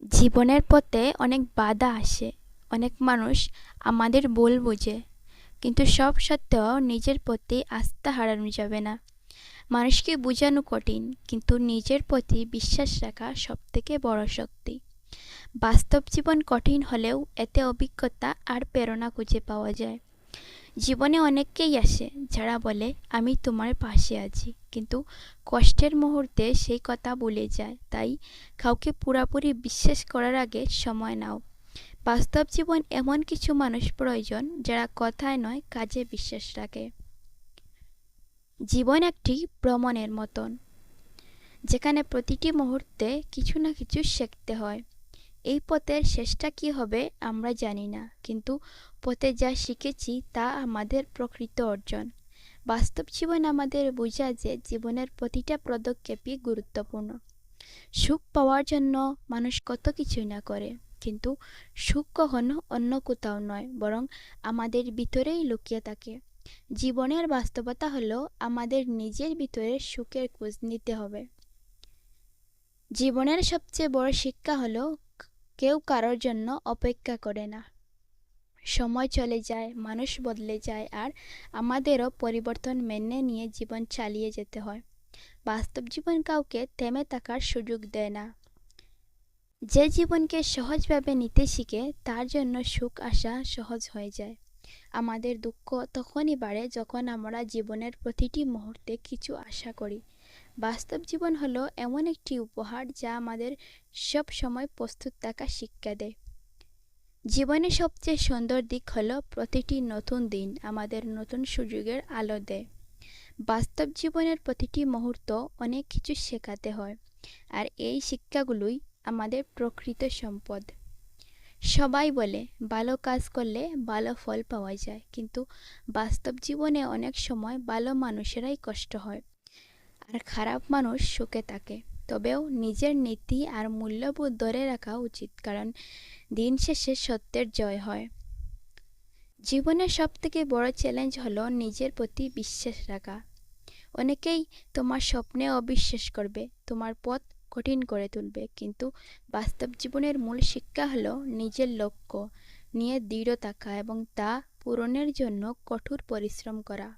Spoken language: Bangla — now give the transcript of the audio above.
জীবনের পথে অনেক বাধা আসে। অনেক মানুষ আমাদের ভুল বোঝে, কিন্তু সব সত্ত্বেও নিজের প্রতি আস্থা হারানো যাবে না। মানুষকে বোঝানো কঠিন, কিন্তু নিজের প্রতি বিশ্বাস রাখা সবথেকে বড় শক্তি। বাস্তব জীবন কঠিন হলেও এতে অভিজ্ঞতা আর প্রেরণা খুঁজে পাওয়া যায়। জীবনে অনেকেই আসে যারা বলে, আমি তোমার পাশে আছি, কিন্তু কষ্টের মুহূর্তে সেই কথা ভুলে যায়। তাই কাউকে পুরোপুরি বিশ্বাস করার আগে সময় নাও। বাস্তব জীবন এমন কিছু মানুষ প্রয়োজন যারা কথায় নয়, কাজে বিশ্বাস রাখে। জীবন একটি ভ্রমণের মতন, যেখানে প্রতিটি মুহূর্তে কিছু না কিছু শিখতে হয়। এই পথের শেষটা কী হবে আমরা জানি না, কিন্তু পথে যা শিখেছি তা আমাদের প্রকৃত অর্জন। বাস্তব জীবন আমাদের বোঝায় যে জীবনের প্রতিটা পদক্ষেপই গুরুত্বপূর্ণ। সুখ পাওয়ার জন্য মানুষ কত কিছুই না করে, কিন্তু সুখ কখনো অন্য কোথাও নয়, বরং আমাদের ভিতরেই লুকিয়ে থাকে। জীবনের বাস্তবতা হলো আমাদের নিজের ভিতরে সুখের খোঁজ নিতে হবে। জীবনের সবচেয়ে বড় শিক্ষা হলো, কেউ কারোর জন্য অপেক্ষা করে না। সময় চলে যায়, মানুষ বদলে যায়, আর আমাদেরও পরিবর্তন মেনে নিয়ে জীবন চালিয়ে যেতে হয়। বাস্তব জীবন কাউকে থেমে থাকার সুযোগ দেয় না। যে জীবনকে সহজভাবে নিতে শিখে, তার জন্য সুখ আসা সহজ হয়ে যায়। আমাদের দুঃখ তখনই বাড়ে যখন আমরা জীবনের প্রতিটি মুহূর্তে কিছু আশা করি। বাস্তব জীবন হলো এমন একটি উপহার যা আমাদের সব সময় প্রস্তুত থাকা শিক্ষা দেয়। জীবনের সবচেয়ে সুন্দর দিক হলো প্রতিটি নতুন দিন আমাদের নতুন সুযোগের আলো দেয়। বাস্তব জীবনের প্রতিটি মুহূর্ত অনেক কিছু শেখাতে হয়, আর এই শিক্ষাগুলোই আমাদের প্রকৃত সম্পদ। সবাই বলে ভালো কাজ করলে ভালো ফল পাওয়া যায়, কিন্তু বাস্তব জীবনে অনেক সময় ভালো মানুষেরাই কষ্ট হয়, আর খারাপ মানুষ সুখে থাকে। তবেও নিজের নীতি আর মূল্যবোধ ধরে রাখা উচিত, কারণ দিন শেষে সত্যের জয় হয়। জীবনের সবথেকে বড় চ্যালেঞ্জ হলো নিজের প্রতি বিশ্বাস রাখা। অনেকেই তোমার স্বপ্নে অবিশ্বাস করবে, তোমার পথ কঠিন করে তুলবে, কিন্তু বাস্তব জীবনের মূল শিক্ষা হলো নিজের লক্ষ্য নিয়ে দৃঢ় থাকা এবং তা পূরণের জন্য কঠোর পরিশ্রম করা।